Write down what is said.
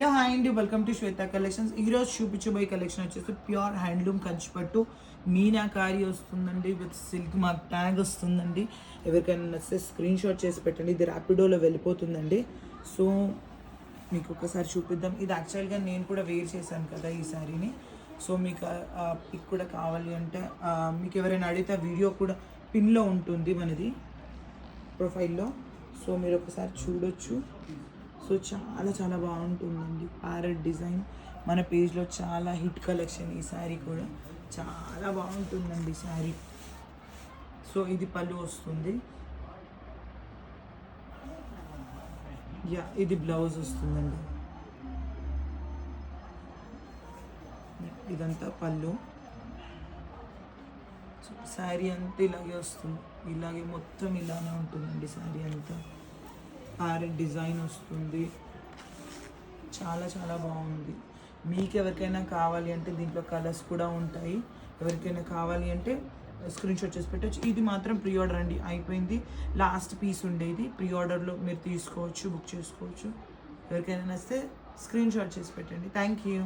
Hi అండి, welcome to Shweta collections. ఈరోజు చూపించబోయే కలెక్షన్ వచ్చేసి ప్యూర్ హ్యాండ్లూమ్ కంచిపట్టు మీనాకారి వస్తుందండి. విత్ సిల్క్ మార్క్ ట్యాగ్ వస్తుందండి. ఎవరికైనా నచ్చితే స్క్రీన్ షాట్ చేసి పెట్టండి. ఇది ర్యాపిడోలో వెళ్ళిపోతుందండి. సో మీకు ఒకసారి చూపిద్దాం. ఇది యాక్చువల్గా నేను కూడా వేర్ చేశాను కదా ఈ శారీని. సో మీకు పిక్ కూడా కావాలి అంటే మీకు ఎవరైనా అడిగితే వీడియో కూడా పిన్లో ఉంటుంది మనది ప్రొఫైల్లో. సో మీరు ఒకసారి చూడొచ్చు. సో చాలా చాలా బాగుంటుందండి. ప్యారెట్ డిజైన్ మన పేజ్లో చాలా హిట్ కలెక్షన్. ఈ శారీ కూడా చాలా బాగుంటుందండి శారీ. సో ఇది పళ్ళు వస్తుంది. ఇది బ్లౌజ్ వస్తుందండి. ఇదంతా పళ్ళు. సో శారీ అంతా ఇలాగే వస్తుంది. ఇలాగే మొత్తం ఇలానే ఉంటుందండి శారీ అంతా. ప్యారెట్ డిజైన్ వస్తుంది. చాలా చాలా బాగుంది. మీకు ఎవరికైనా కావాలి అంటే దీంట్లో కలర్స్ కూడా ఉంటాయి. ఎవరికైనా కావాలి అంటే స్క్రీన్ షాట్ చేసి పెట్టచ్చు. ఇది మాత్రం ప్రీ ఆర్డర్ అండి, అయిపోయింది. లాస్ట్ పీస్ ఉండేది. ప్రీ ఆర్డర్లో మీరు తీసుకోవచ్చు, బుక్ చేసుకోవచ్చు. ఎవరికైనా నచ్చితే స్క్రీన్ షాట్ చేసి పెట్టండి. Thank you.